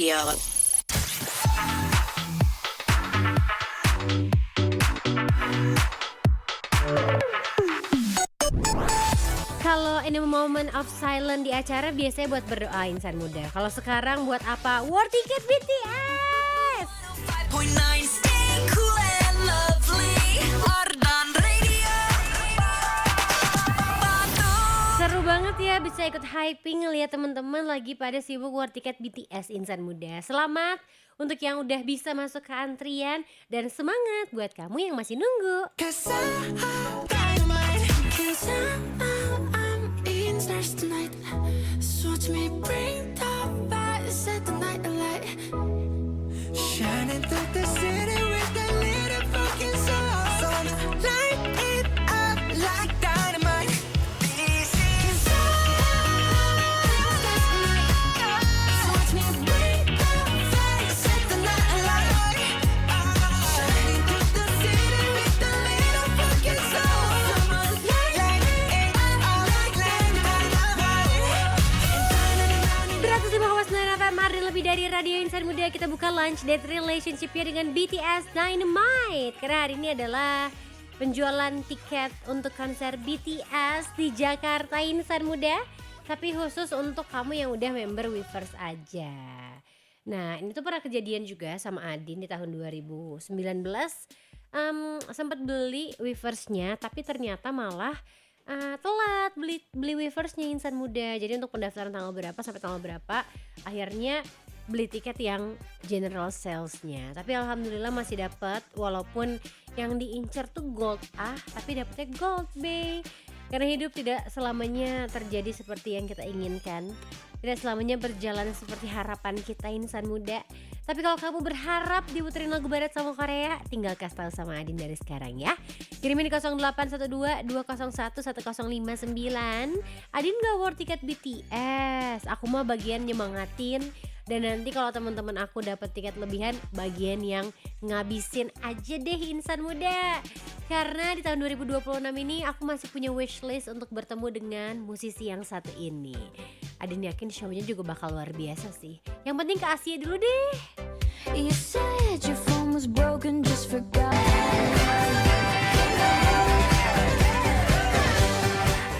Radio. Kalau in a moment of silence di acara biasanya buat berdoa insan muda. Kalau sekarang buat apa? War Ticket BTS. 5.9 stay cool and lovely. Ardan Radio. Seru banget ya bisa ikut hyping ngeliat teman-teman lagi pada sibuk War Ticket BTS insan muda. Selamat untuk yang udah bisa masuk ke antrian dan semangat buat kamu yang masih nunggu. Cause I'm dynamite. Cause I'm eating stars tonight. So watch me bring the fire, set the night alight. Shining through the city with a little fucking sun. Light it up like dynamite. This is stars tonight. So watch me bring the fire, set the night alight. Shining through the city with a little fucking sun. Light it up like dynamite. 105,9 FM Arden lebih dari radio insan muda. Kita buka lunch date relationship-nya dengan BTS Dynamite. Karena hari ini adalah penjualan tiket untuk konser BTS di Jakarta insan muda. Tapi khusus untuk kamu yang udah member Weverse aja. Nah ini tuh pernah kejadian juga sama Adin di tahun 2019. Sempat beli Weverse-nya tapi ternyata malah telat beli Weverse-nya insan muda. Jadi untuk pendaftaran tanggal berapa sampai tanggal berapa akhirnya beli tiket yang general sales-nya. Tapi alhamdulillah masih dapat walaupun yang diincar tuh gold A tapi dapetnya gold B. Karena hidup tidak selamanya terjadi seperti yang kita inginkan. Tidak selamanya berjalan seperti harapan kita insan muda. Tapi kalau kamu berharap diputerin lagu barat sama Korea, tinggal kasih tahu sama Adin dari sekarang ya. Kirimin di 0812 201 1059. Adin gak war tiket BTS. Aku mah bagian nyemangatin. Dan nanti kalau teman-teman aku dapat tiket lebihan, bagian yang ngabisin aja deh insan muda. Karena di tahun 2026 ini aku masih punya wishlist untuk bertemu dengan musisi yang satu ini. Adin yakin show-nya juga bakal luar biasa sih. Yang penting ke Asia dulu deh. You said your phone was broken, just forgot.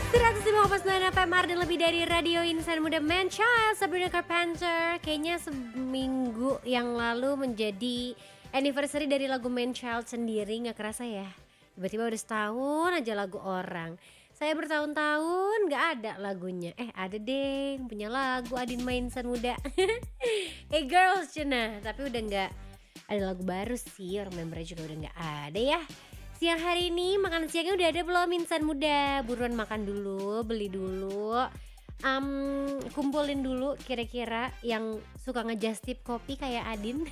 105,9 FM Arden lebih dari radio insan muda. Man Child, Sabrina Carpenter. Kayaknya seminggu yang lalu menjadi anniversary dari lagu Man Child sendiri. Gak kerasa ya, tiba-tiba udah setahun aja lagu orang. Saya bertahun-tahun gak ada lagunya. Ada deh punya lagu Adin main insan muda. Hey girls Cina. Tapi udah gak ada lagu baru sih. Orang membernya juga udah gak ada ya. Siang hari ini makan siangnya udah ada belum insan muda? Buruan makan dulu, beli dulu, kumpulin dulu kira-kira yang suka nge-just tip kopi kayak Adin.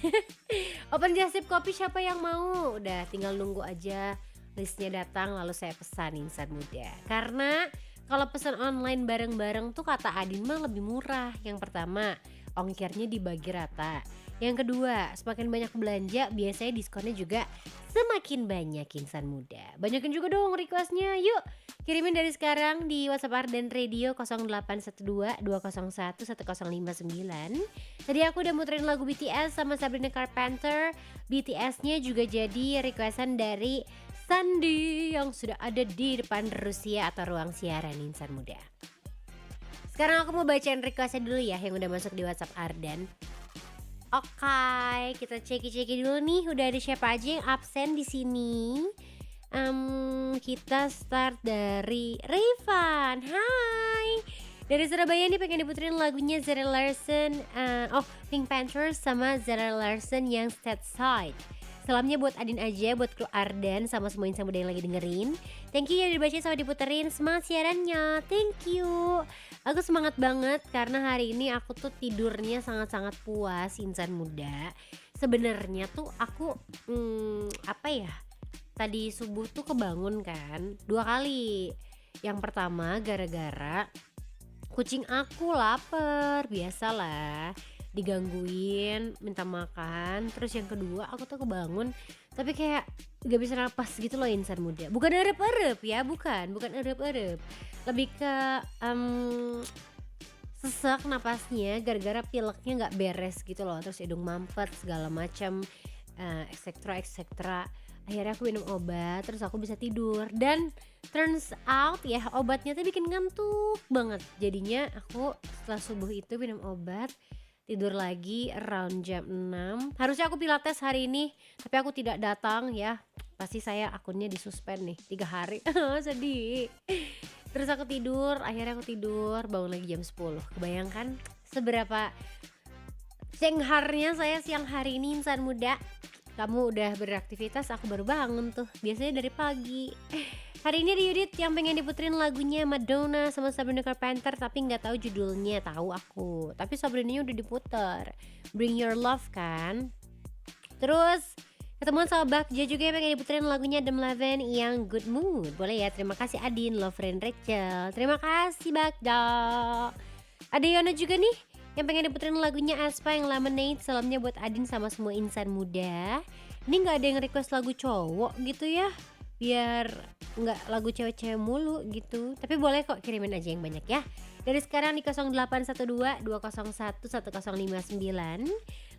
Open just tip kopi siapa yang mau? Udah tinggal nunggu aja listnya datang lalu saya pesan insan muda. Karena kalau pesan online bareng-bareng tuh kata Adin mah lebih murah. Yang pertama ongkirnya dibagi rata. Yang kedua, semakin banyak belanja biasanya diskonnya juga semakin banyak insan muda. Banyakin juga dong requestnya. Yuk kirimin dari sekarang di WhatsApp Arden Radio 0812 201 1059. Tadi aku udah muterin lagu BTS sama Sabrina Carpenter. BTS-nya juga jadi requestan dari Sandi yang sudah ada di depan Rusia atau ruang siaran insan muda. Sekarang aku mau bacain requestnya dulu ya yang udah masuk di WhatsApp Arden. Oke, kita ceki dulu nih udah ada siapa aja yang absen di sini. Kita start dari Rifan. Hai. Dari Surabaya nih pengen diputerin lagunya Zara Larsson, Pink Panthers sama Zara Larsson yang Stateside. Salamnya buat Adin aja, buat kru Arden sama semua insan muda yang lagi dengerin. Thank you ya dibaca sama diputerin, semangat siarannya. Thank you. Aku semangat banget karena hari ini aku tuh tidurnya sangat-sangat puas insan muda. Sebenarnya tuh aku tadi subuh tuh kebangun kan 2 kali. Yang pertama gara-gara kucing aku lapar, biasalah digangguin minta makan. Terus yang kedua aku tuh kebangun tapi kayak gak bisa napas gitu loh insan muda. Bukan erep-erep ya, bukan erep-erep. Lebih ke sesek napasnya gara-gara pileknya nggak beres gitu loh, terus hidung mampet segala macam, etcetera. Akhirnya aku minum obat, terus aku bisa tidur dan turns out ya obatnya tuh bikin ngantuk banget. Jadinya aku setelah subuh itu minum obat, tidur lagi around jam 6. Harusnya aku pilates hari ini, tapi aku tidak datang ya. Pasti saya akunnya disuspend nih 3 hari. Sedih. Terus akhirnya aku tidur, bangun lagi jam 10. Kebayangkan seberapa cengharnya saya siang hari ini insan muda. Kamu udah beraktivitas, aku baru bangun tuh. Biasanya dari pagi. Hari ini ada Yudit yang pengen diputerin lagunya Madonna sama Sabrina Carpenter, tapi nggak tahu judulnya, tahu aku. Tapi Sabrinanya udah diputer. Bring Your Love kan. Terus ketemuan sama Bagja juga yang pengen diputerin lagunya Adam Levine yang Good Mood. Boleh ya, terima kasih Adin, Love Friend Rachel. Terima kasih Bagja. Ada Yono juga nih yang pengen diputerin lagunya Aespa yang Lemonade. Salamnya buat Adin sama semua insan muda. Ini gak ada yang request lagu cowok gitu ya, biar gak lagu cewek-cewek mulu gitu. Tapi boleh kok kirimin aja yang banyak ya. Dari sekarang di 0812 201 1059.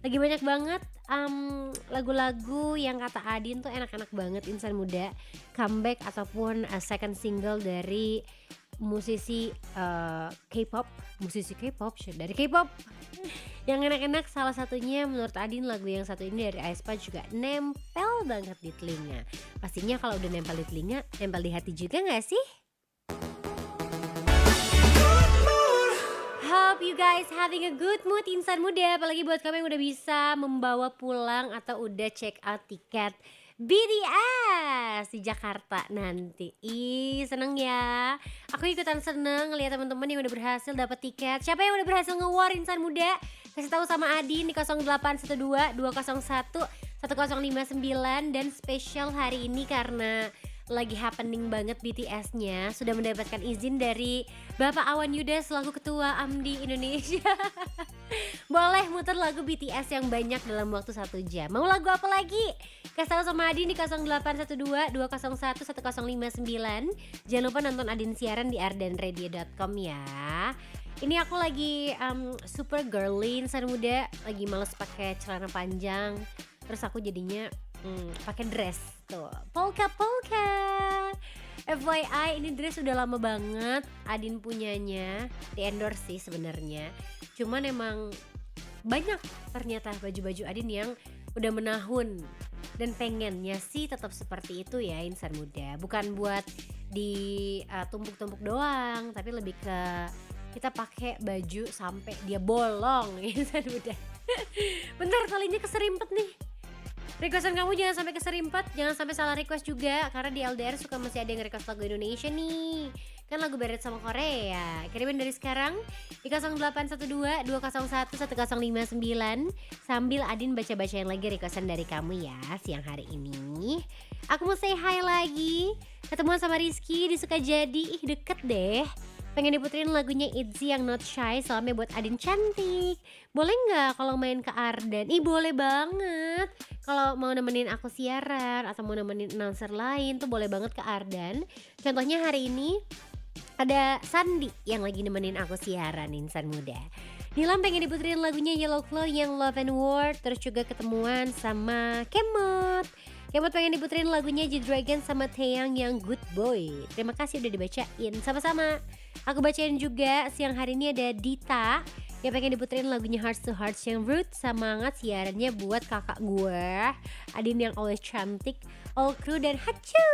Lagi banyak banget lagu-lagu yang kata Adin tuh enak-enak banget insan muda. Comeback ataupun second single dari musisi K-pop dari K-pop yang enak-enak. Salah satunya menurut Adin lagu yang satu ini dari Aespa juga nempel banget di telinga. Pastinya kalau udah nempel di telinga, nempel di hati juga gak sih? Hope you guys having a good mood insan muda. Apalagi buat kamu yang udah bisa membawa pulang atau udah check out tiket BTS di Jakarta nanti. Ih, seneng ya. Aku ikutan seneng ngeliat teman-teman yang udah berhasil dapat tiket. Siapa yang udah berhasil nge-war insan muda? Kasih tahu sama Adin di 0812 201 1059. Dan spesial hari ini karena lagi happening banget BTS-nya, sudah mendapatkan izin dari Bapak Awan Yuda selaku Ketua AMDI Indonesia. Boleh muter lagu BTS yang banyak dalam waktu 1 jam. Mau lagu apa lagi? Kasih tahu sama Adin di 0812 201 1059. Jangan lupa nonton Adin siaran di ardenradio.com ya. Ini aku lagi super girly insan muda, lagi males pakai celana panjang. Terus aku jadinya pakai dress tuh, polka. FYI ini dress udah lama banget Adin punyanya, di endorse sih sebenarnya. Cuman emang banyak ternyata baju-baju Adin yang udah menahun, dan pengennya sih tetap seperti itu ya insan muda. Bukan buat di tumpuk-tumpuk doang, tapi lebih ke kita pakai baju sampai dia bolong insan muda. Bentar, talinya keserimpet nih. Requestan kamu jangan sampai keserimpet, jangan sampai salah request juga, karena di LDR suka masih ada yang request lagu Indonesia nih. Kan lagu beret sama Korea. Kirimin dari sekarang di 0812 201 1059 sambil Adin baca-bacain lagi requestan dari kamu ya siang hari ini. Aku mau say hi lagi. Ketemuan sama Rizky di Sukajadi, deket deh. Pengen diputerin lagunya Itzy yang Not Shy, salamnya buat Adin cantik. Boleh nggak kalau main ke Arden? Ih boleh banget. Kalau mau nemenin aku siaran atau mau nemenin announcer lain tuh boleh banget ke Arden. Contohnya hari ini ada Sandi yang lagi nemenin aku siaran insan muda. Nilam pengen diputerin lagunya Yellow Claw yang Love and War. Terus juga ketemuan sama Kemot pengen diputerin lagunya G-Dragon sama Taeyang yang Good Boy. Terima kasih udah dibacain. Sama-sama. Aku bacain juga siang hari ini ada Dita yang pengen diputerin lagunya Hearts to Hearts yang Root. Semangat siarannya buat kakak gue Adin yang always cantik, all crew dan hacu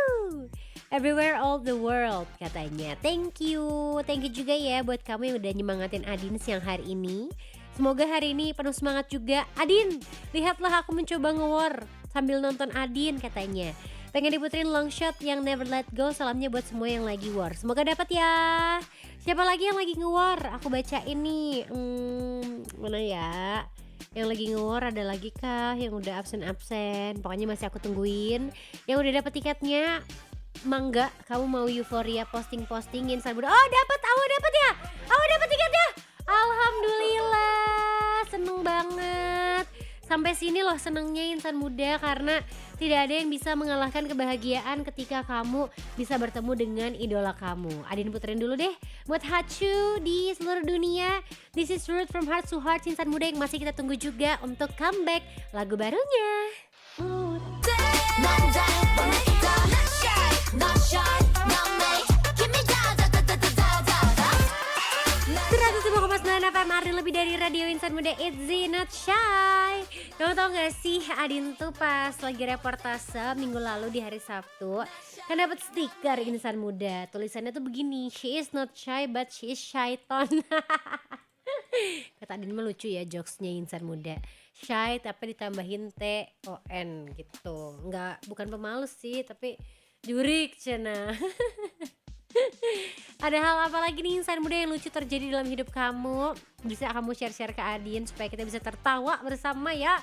everywhere all the world katanya. Thank you juga ya buat kamu yang udah nyemangatin Adin siang hari ini. Semoga hari ini penuh semangat juga. Adin, lihatlah aku mencoba nge-war sambil nonton Adin katanya. Pengen diputerin long shot yang Never Let Go, salamnya buat semua yang lagi war. Semoga dapat ya. Siapa lagi yang lagi nge-war? Aku baca ini. Mana ya? Yang lagi nge-war ada lagi kah yang udah absen? Pokoknya masih aku tungguin. Yang udah dapat tiketnya, mangga kamu mau euforia posting-postingin Sarbuda. Oh dapat, awal dapat ya? Awal dapat tiketnya? Alhamdulillah, seneng banget. Sampai sini loh senengnya insan muda karena tidak ada yang bisa mengalahkan kebahagiaan ketika kamu bisa bertemu dengan idola kamu. Adin puterin dulu deh buat Hachu di seluruh dunia. This is Root from Heart to Heart, insan muda yang masih kita tunggu juga untuk comeback lagu barunya. 난 달콤했다 Not shy, not shy, not me Give me da da da da da da da 105,9 FM Arden, lebih dari radio insan muda. Itzy Not Shy. Kamu tau gak sih, Adin tuh pas lagi reportase minggu lalu di hari Sabtu kan dapat stiker insan muda. Tulisannya tuh begini, she is not shy but she is shaiton. Kata Adin mah lucu ya jokesnya insan muda. Shy tapi ditambahin TON gitu. Enggak, bukan pemalu sih, tapi jurik cena. Ada hal apa lagi nih insan muda yang lucu terjadi dalam hidup kamu? Bisa kamu share-share ke Adin supaya kita bisa tertawa bersama ya.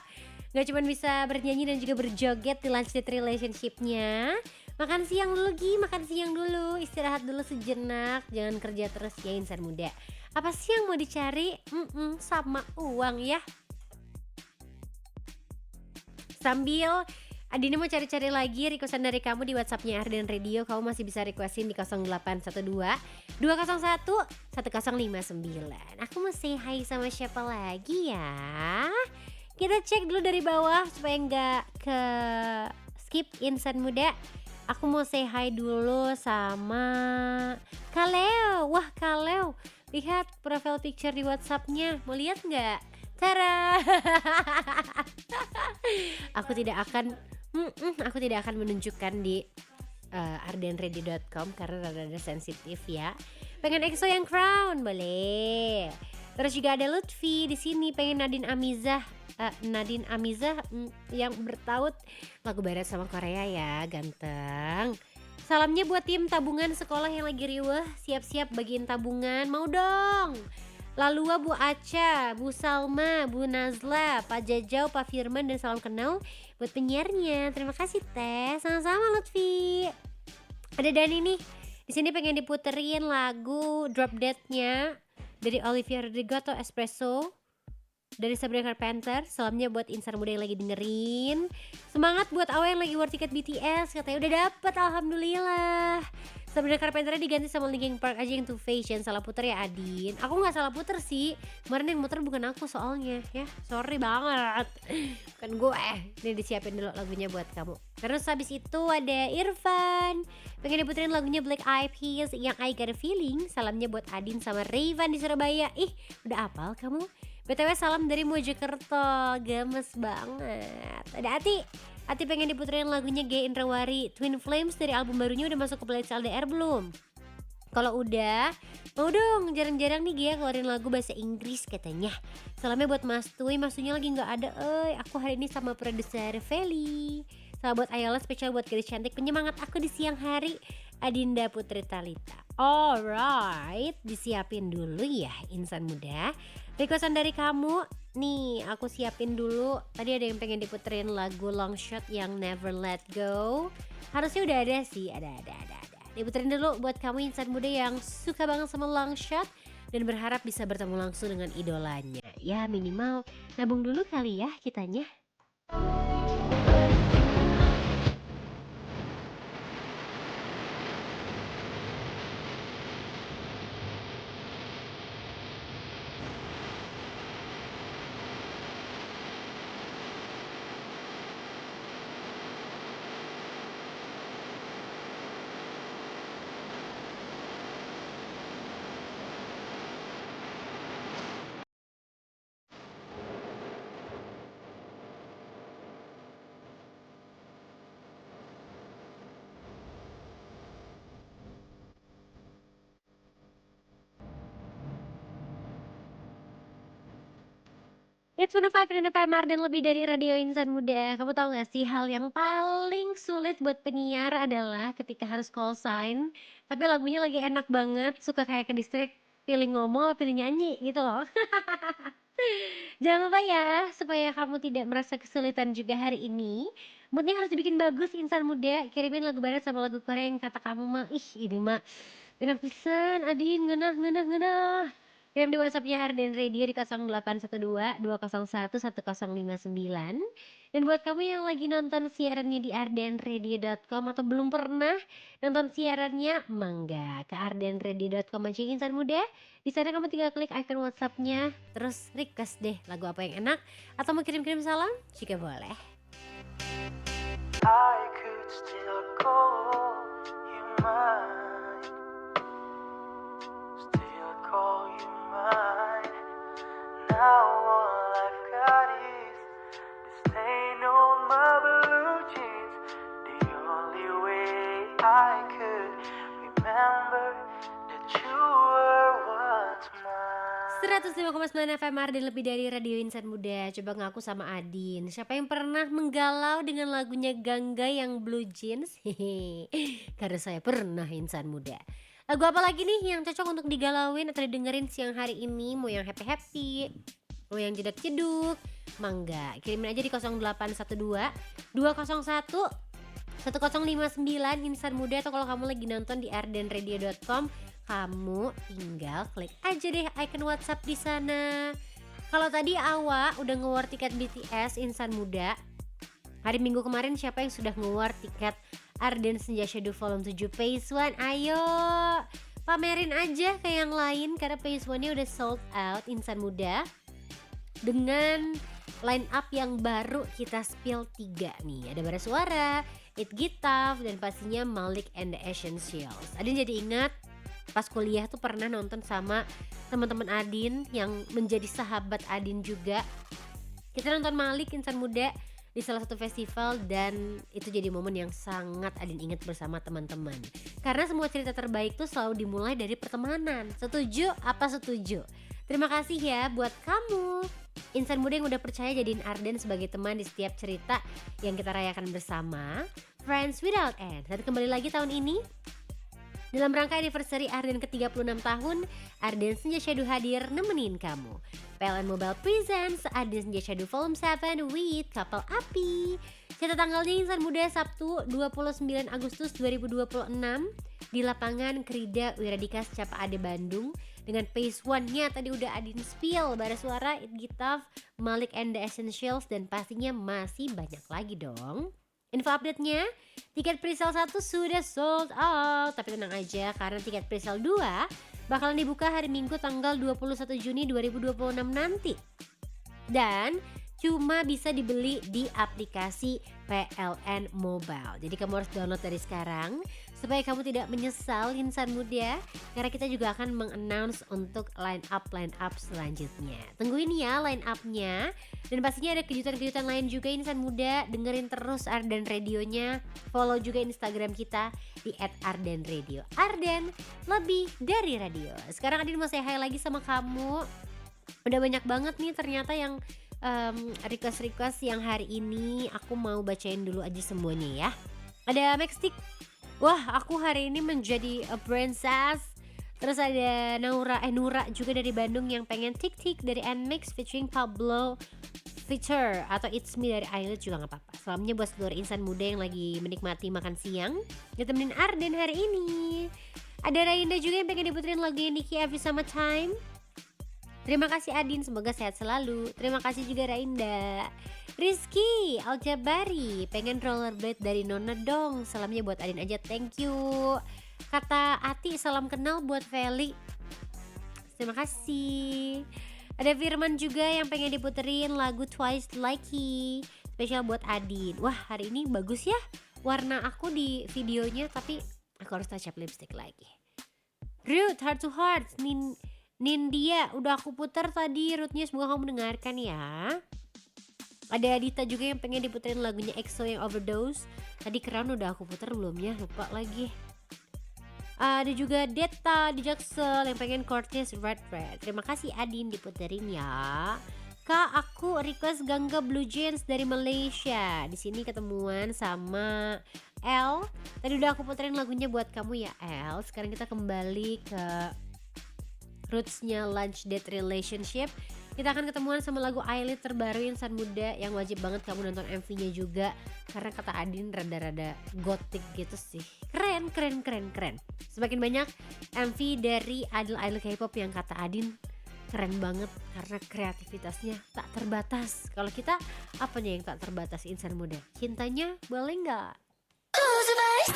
Gak cuma bisa bernyanyi dan juga berjoget di Lunch Date Relationship-nya. Makan siang dulu Gi, makan siang dulu. Istirahat dulu sejenak, jangan kerja terus ya insan muda. Apa sih yang mau dicari? Sama uang ya. Sambil Adini mau cari-cari lagi requestan dari kamu di WhatsApp-nya Arden Radio. Kamu masih bisa requestin di 0812 201 1059. Aku mau say hi sama siapa lagi ya? Kita cek dulu dari bawah supaya nggak ke skip insan muda. Aku mau say hi dulu sama Kaleo. Wah Kaleo, lihat profile picture di WhatsApp-nya. Mau lihat nggak? Tara. Aku tidak akan menunjukkan di ardenready.com karena rada sensitif ya. Pengen EXO yang Crown boleh. Terus juga ada Lutfi di sini pengen Nadine Amizah yang bertaut lagu barat sama Korea ya, ganteng. Salamnya buat tim tabungan sekolah yang lagi riweh, siap-siap bagiin tabungan, mau dong. Lalu Bu Aca, Bu Salma, Bu Nazla, Pak Jajau, Pak Firman, dan salam kenal buat penyiarnya. Terima kasih Teh, sama-sama Lutfi. Ada Dani nih, di sini pengen diputerin lagu Drop Dead-nya dari Olivia Rodrigo atau Espresso dari Sabrina Carpenter. Salamnya buat insan muda yang lagi dengerin. Semangat buat Awa yang lagi war tiket BTS, katanya udah dapet alhamdulillah. Sabrina Carpenter diganti sama Linkin Park aja yang Too Fashion. Salah puter ya Adin. Aku gak salah puter sih, kemarin yang muter bukan aku soalnya ya. Sorry banget, bukan gue. Ini disiapin dulu lagunya buat kamu. Terus habis itu ada Irfan pengen diputerin lagunya Black Eyed Peas yang I Got a Feeling. Salamnya buat Adin sama Rayvan di Surabaya. Ih udah apal kamu. BTW salam dari Mojokerto, gemes banget. Ada Ati pengen diputerin lagunya G Indrawari Twin Flames dari album barunya. Udah masuk ke playlist LDR belum? Kalau udah, mau dong, jarang-jarang nih Gia keluarin lagu bahasa Inggris katanya. Salamnya buat Mas Tui, Mas Tuinya lagi gak ada. Aku hari ini sama produser Feli. Salam buat Ayala, spesial buat gadis cantik penyemangat aku di siang hari, Adinda Putri Talita. Alright, disiapin dulu ya insan muda. Requestan dari kamu nih, aku siapin dulu. Tadi ada yang pengen diputerin lagu Long Shot yang Never Let Go. Harusnya udah ada sih, ada. Diputerin dulu buat kamu insan muda yang suka banget sama Long Shot dan berharap bisa bertemu langsung dengan idolanya. Ya minimal nabung dulu kali ya kitanya. It's one five dan Marden, lebih dari radio insan muda. Kamu tahu gak sih hal yang paling sulit buat penyiar adalah ketika harus call sign tapi lagunya lagi enak banget, suka kayak ke distrik, pilih ngomong pilih nyanyi gitu loh. Jangan lupa ya, supaya kamu tidak merasa kesulitan juga hari ini, moodnya harus dibikin bagus insan muda. Kirimin lagu barat sama lagu Korea yang kata kamu mah, ih ini mah enak pisan Adin, ngenah. Kirim di WhatsApp-nya Arden Radio di 0812 201 1059. Dan buat kamu yang lagi nonton siarannya di ardenradio.com atau belum pernah nonton siarannya, mangga ke ardenradio.com aja insan muda. Di sana kamu tinggal klik icon WhatsApp-nya, terus request deh lagu apa yang enak atau mau kirim-kirim salam jika boleh. I could still call you mine, still call you mine. Now all I've got is the stain on my blue jeans. The only way I could remember that you were once mine. 105,9 FM Arden, lebih dari radio insan muda. Coba ngaku sama Adin, siapa yang pernah menggalau dengan lagunya Gangga yang Blue Jeans? Hehe, karena saya pernah insan muda. Lagu apa lagi nih yang cocok untuk digalauin atau didengerin siang hari ini? Mau yang happy-happy, mau yang jedak-jeduk, mangga kirimin aja di 0812 201 1059 insan muda. Atau kalau kamu lagi nonton di ardenradio.com, kamu tinggal klik aja deh icon WhatsApp di sana. Kalau tadi Awa udah nge-war tiket BTS insan muda, hari Minggu kemarin siapa yang sudah nge-war tiket Arden Senja Shadow Volume 7 Phase 1? Ayo pamerin aja ke yang lain karena Phase 1-nya udah sold out insan muda. Dengan line up yang baru kita spill 3 nih. Ada Bara Suara, It Gitaf, dan pastinya Malik and the Essentials. Adin jadi ingat pas kuliah tuh pernah nonton sama teman-teman Adin yang menjadi sahabat Adin juga. Kita nonton Malik insan muda di salah satu festival dan itu jadi momen yang sangat Adin ingat bersama teman-teman. Karena semua cerita terbaik tuh selalu dimulai dari pertemanan. Setuju apa setuju? Terima kasih ya buat kamu insan muda yang udah percaya jadiin Arden sebagai teman di setiap cerita yang kita rayakan bersama. Friends Without End. Dan kembali lagi tahun ini dalam rangka anniversary Arden ke-36 tahun, Arden Senja Shadow hadir nemenin kamu. PLN Mobile Presents Arden Senja Shadow Volume 7 with Kapal Api. Catat tanggalnya insan muda, Sabtu 29 Agustus 2026 di lapangan Krida Wiradika Secapa Ade Bandung. Dengan Phase 1-nya tadi udah Adin spill, Bara Suara, It Gitaf, Malik and the Essentials, dan pastinya masih banyak lagi dong. Info update-nya, tiket presale 1 sudah sold out. Tapi tenang aja karena tiket presale 2 bakalan dibuka hari Minggu tanggal 21 Juni 2026 nanti. Dan cuma bisa dibeli di aplikasi PLN Mobile. Jadi kamu harus download dari sekarang supaya kamu tidak menyesal insan muda, karena kita juga akan meng-announce untuk line up selanjutnya. Tungguin ya line up-nya. Dan pastinya ada kejutan-kejutan lain juga insan muda. Dengerin terus Arden Radionya. Follow juga Instagram kita di @ardenradio. Arden, lebih dari radio. Sekarang Adin mau say hi lagi sama kamu. Udah banyak banget nih ternyata yang request yang hari ini. Aku mau bacain dulu aja semuanya ya. Ada Maxtik, wah aku hari ini menjadi a princess. Terus ada Nura juga dari Bandung yang pengen tik-tik dari Nmix featuring Pablo Feature atau It's Me dari Ailit juga gak apa-apa. Salamnya buat seluruh insan muda yang lagi menikmati makan siang ditemenin Arden hari ini. Ada Rainda juga yang pengen diputerin lagunya Niki Every Summertime. Terima kasih Adin, semoga sehat selalu. Terima kasih juga Rainda. Rizky Aljabari pengen rollerblade dari Nona dong. Salamnya buat Adin aja, thank you. Kata Ati, salam kenal buat Feli. Terima kasih. Ada Firman juga yang pengen diputerin lagu Twice Like He, spesial buat Adin. Wah hari ini bagus ya warna aku di videonya, tapi aku harus touch up lipstick lagi. Ruth, Heart to Heart, Nindia udah aku putar tadi rootnya, semoga kamu mendengarkan ya. Ada Adita juga yang pengen diputerin lagunya EXO yang Overdose. Tadi Crown udah aku putar belum ya, lupa lagi. Ada juga Deta di Jaksel yang pengen Cortez Red. Terima kasih Adin diputerin ya. Kak, aku request Gangga Blue Jeans dari Malaysia. Di sini ketemuan sama El. Tadi udah aku puterin lagunya buat kamu ya El. Sekarang kita kembali ke rootsnya Lunch Date Relationship. Kita akan ketemuan sama lagu Ailit terbaru insan muda yang wajib banget kamu nonton MV-nya juga, karena kata Adin rada-rada gothic gitu sih. Keren. Semakin banyak MV dari idol K-pop yang kata Adin keren banget karena kreativitasnya tak terbatas. Kalau kita apanya yang tak terbatas insan muda? Cintanya boleh nggak? Close your eyes.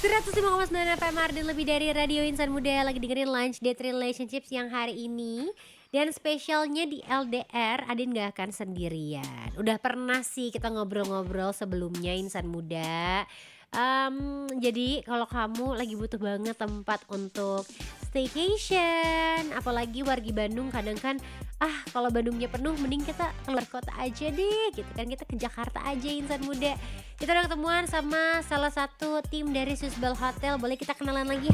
105,9 FM dan lebih dari Radio Insan Muda lagi dengerin Lunch Date Relationships yang hari ini. Dan spesialnya di LDR, Adin gak akan sendirian. Udah pernah sih kita ngobrol-ngobrol sebelumnya Insan Muda. Jadi kalau kamu lagi butuh banget tempat untuk staycation, apalagi wargi Bandung kadang kan kalau Bandungnya penuh mending kita keluar kota aja deh gitu kan, kita ke Jakarta aja Insan Muda. Kita udah ketemuan sama salah satu tim dari Swiss Bell Hotel. Boleh kita kenalan lagi?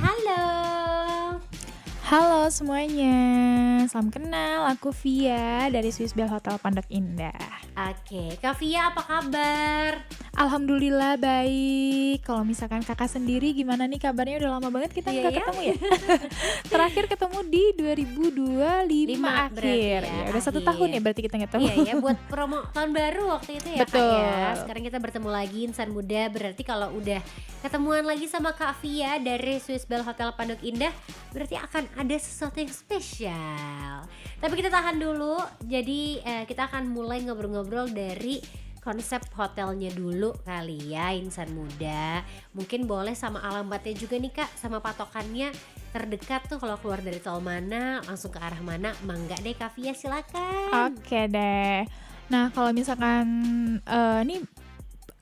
Halo semuanya, salam kenal, aku Via dari Swiss Bell Hotel Pondok Indah. Oke, Kak Via apa kabar? Alhamdulillah baik. Kalau misalkan kakak sendiri gimana nih kabarnya? Udah lama banget kita nggak ketemu ya. Terakhir ketemu di 2025 akhir. Ya, udah 1 tahun ya berarti kita ketemu. Iya ya, buat promo tahun baru waktu itu ya. Betul. Kak ya. Sekarang kita bertemu lagi Insan Muda. Berarti kalau udah ketemuan lagi sama Kak Via dari Swiss Bell Hotel Pondok Indah, berarti akan ada sesuatu yang spesial. Tapi kita tahan dulu. Jadi kita akan mulai ngobrol-ngobrol dari konsep hotelnya dulu kali ya Insan Muda. Mungkin boleh sama alamatnya juga nih Kak, sama patokannya terdekat tuh kalau keluar dari tol mana, langsung ke arah mana. Mangga deh Kak Via, silakan. Oke deh. Nah kalau misalkan ini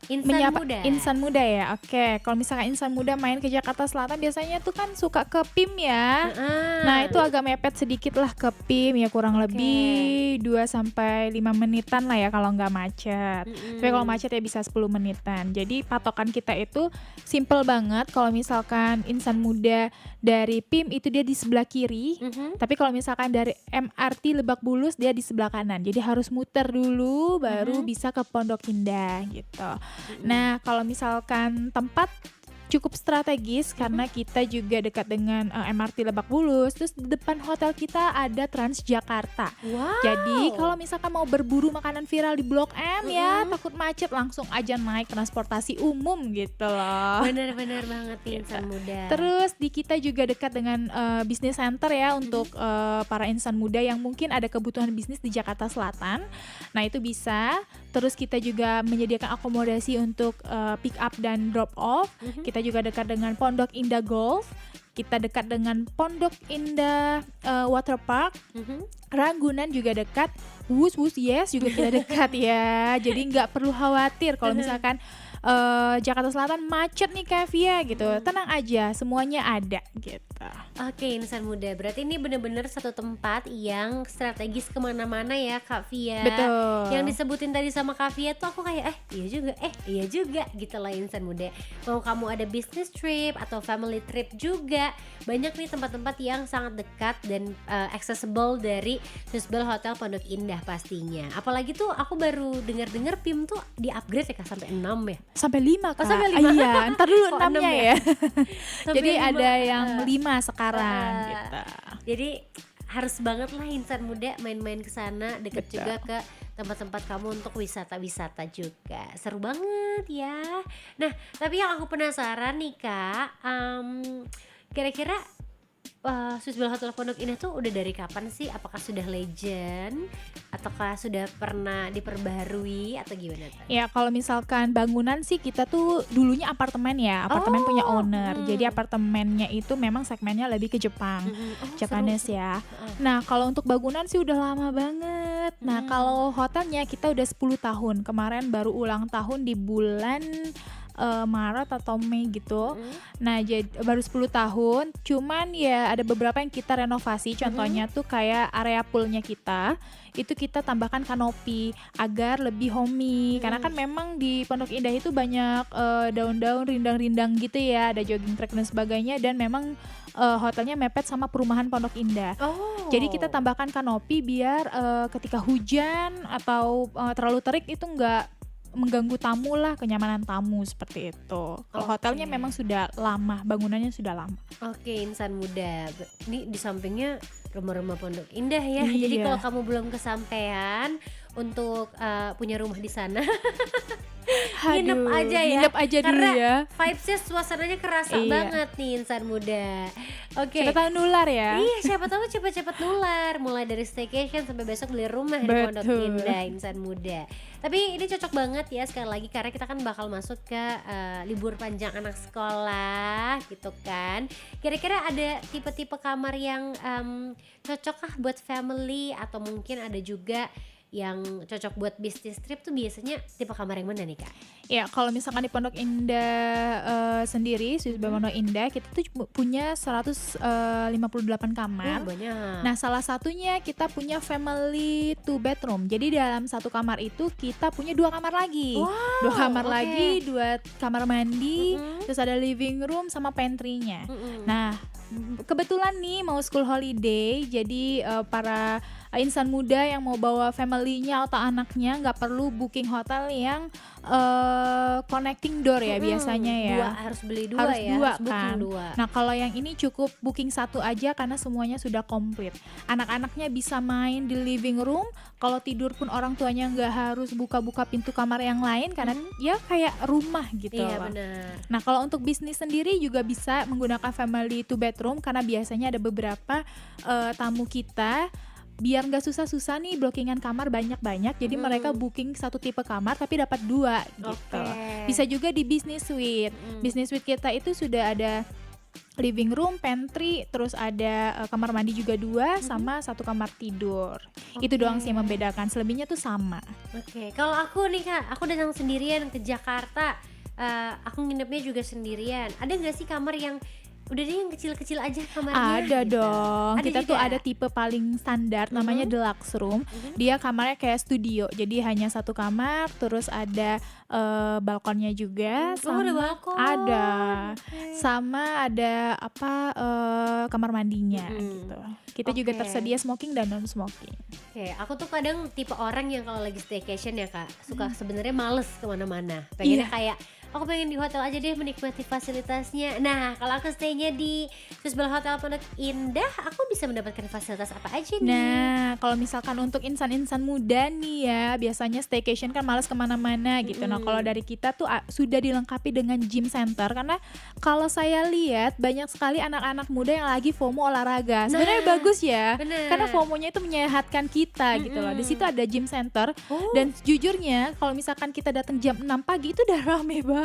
Insan Muda ya. Oke, kalau misalkan Insan Muda main ke Jakarta Selatan biasanya tuh kan suka ke PIM ya. Nah, itu agak mepet sedikit lah ke PIM ya, kurang lebih 2-5 menitan lah ya kalau nggak macet. Tapi kalau macet ya bisa 10 menitan. Jadi patokan kita itu simple banget. Kalau misalkan Insan Muda dari PIM itu dia di sebelah kiri. Tapi kalau misalkan dari MRT Lebak Bulus dia di sebelah kanan. Jadi harus muter dulu baru bisa ke Pondok Indah gitu. Nah, kalau misalkan tempat cukup strategis karena kita juga dekat dengan MRT Lebak Bulus. Terus di depan hotel kita ada Transjakarta. Wow. Jadi kalau misalkan mau berburu makanan viral di Blok M ya, takut macet, langsung aja naik transportasi umum gitu loh. Bener-bener banget Insan Muda. Terus di kita juga dekat dengan business center ya untuk para insan muda yang mungkin ada kebutuhan bisnis di Jakarta Selatan. Nah itu bisa. Terus kita juga menyediakan akomodasi untuk pick up dan drop off. Kita juga dekat dengan Pondok Indah Golf. Kita dekat dengan Pondok Indah Water Park. Ragunan juga dekat. Wus yes juga kita dekat ya. Jadi nggak perlu khawatir kalau misalkan Jakarta Selatan macet nih Kak Via gitu. Tenang aja, semuanya ada gitu. Oke Insan Muda, berarti ini benar-benar satu tempat yang strategis kemana-mana ya Kak Via. Betul. Yang disebutin tadi sama Kak Via tuh aku kayak iya juga gitu lah Insan Muda. Mau kamu ada business trip atau family trip juga, banyak nih tempat-tempat yang sangat dekat dan accessible dari Swiss Bell Hotel Pondok Indah pastinya. Apalagi tuh aku baru dengar PIM tuh di upgrade ya Kak sampai 6 ya. Sampai 5 Kak. Sampai 5. Iya, ntar dulu 6-nya 6 ya. Jadi 5. ada yang 5 sekarang gitu. Jadi harus banget lah Insan Muda main-main ke sana, deket Betul. juga ke tempat-tempat kamu untuk wisata-wisata juga. Seru banget ya. Nah, tapi yang aku penasaran nih Kak, kira-kira Swiss Bell Hotel Pondok Indah tuh udah dari kapan sih? Apakah sudah legend ataukah sudah pernah diperbaharui atau gimana tuh? Ya kalau misalkan bangunan sih kita tuh dulunya apartemen ya, apartemen punya owner. Jadi apartemennya itu memang segmennya lebih ke Jepang, Japanese ya. Nah kalau untuk bangunan sih udah lama banget. Nah kalau hotelnya kita udah 10 tahun. Kemarin baru ulang tahun di bulan Maret atau Mei gitu. Nah jadi baru 10 tahun. Cuman ya ada beberapa yang kita renovasi. Contohnya tuh kayak area poolnya kita itu kita tambahkan kanopi agar lebih homey. Karena kan memang di Pondok Indah itu banyak daun-daun rindang-rindang gitu ya. Ada jogging track dan sebagainya. Dan memang hotelnya mepet sama perumahan Pondok Indah. Jadi kita tambahkan kanopi biar ketika hujan atau terlalu terik itu nggak mengganggu tamu lah, kenyamanan tamu seperti itu. Kalau hotelnya memang sudah lama, bangunannya sudah lama. Oke, Insan Muda. Ini di sampingnya rumah-rumah Pondok Indah ya. Iya. Jadi kalau kamu belum kesampaian untuk punya rumah di sana, Nginep Aduh, aja ya. nginep aja dulu Karena ya. vibes-nya suasananya kerasa Iya. banget nih insan muda. Oke. Siapa tahu nular ya. Iya, siapa tahu cepet-cepet nular. Mulai dari staycation sampai besok beli rumah di Pondok Betul. Indah insan muda. Tapi ini cocok banget ya sekali lagi karena kita kan bakal masuk ke libur panjang anak sekolah gitu kan. Kira-kira ada tipe-tipe kamar yang cocok kah buat family atau mungkin ada juga yang cocok buat bisnis trip tuh biasanya tipe kamar yang mana nih Kak? Ya, kalau misalkan di Pondok Indah sendiri, Swiss by Pondok Indah, kita tuh punya 158 kamar. Banyak. Nah, salah satunya kita punya family 2 bedroom. Jadi dalam satu kamar itu kita punya 2 kamar lagi. Wow, 2 kamar oke. lagi, 2 kamar mandi, Mm-mm. terus ada living room sama pantry-nya. Mm-mm. Nah, kebetulan nih mau school holiday, jadi para insan muda yang mau bawa family-nya atau anaknya nggak perlu booking hotel yang connecting door ya biasanya ya. Dua, harus beli dua Harus ya, dua harus booking kan. dua. Nah, kalau yang ini cukup booking 1 aja karena semuanya sudah komplit. Anak-anaknya bisa main di living room. Kalau tidur pun orang tuanya nggak harus buka-buka pintu kamar yang lain karena ya kayak rumah gitu Iya loh. benar. Nah, kalau untuk bisnis sendiri juga bisa menggunakan family 2 bedroom karena biasanya ada beberapa tamu kita biar nggak susah-susah nih blockingan kamar banyak-banyak, jadi mereka booking satu tipe kamar tapi dapat 2 gitu. Oke. Bisa juga di business suite. Business suite kita itu sudah ada living room, pantry, terus ada kamar mandi juga 2 sama 1 kamar tidur. Itu doang sih yang membedakan. Selebihnya tuh sama. Oke, kalau aku nih Kak, aku datang sendirian ke Jakarta. Aku nginepnya juga sendirian. Ada nggak sih kamar yang udah deh yang kecil-kecil aja kamarnya? Ada gitu? dong. Ada Kita juga? tuh ada tipe paling standar namanya deluxe room. Dia kamarnya kayak studio. Jadi hanya 1 kamar, terus ada balkonnya juga. Oh, ada balkon. Ada. Oke. Sama ada kamar mandinya Mm-mm. gitu. Kita juga Oke. tersedia smoking dan non smoking. Oke, aku tuh kadang tipe orang yang kalau lagi staycation ya Kak, suka sebenarnya males kemana-mana. Pengennya kayak aku pengen di hotel aja deh menikmati fasilitasnya. Nah, kalau aku stay-nya di Swiss Bell Hotel Pondok Indah, aku bisa mendapatkan fasilitas apa aja nih? Nah, kalau misalkan untuk insan-insan muda nih ya, biasanya staycation kan males kemana-mana gitu. Nah, kalau dari kita tuh sudah dilengkapi dengan gym center karena kalau saya lihat banyak sekali anak-anak muda yang lagi FOMO olahraga. Sebenarnya bagus ya, bener. karena FOMO-nya itu menyehatkan kita gitu loh. Di situ ada gym center dan jujurnya kalau misalkan kita datang jam 6 pagi itu udah rame banget.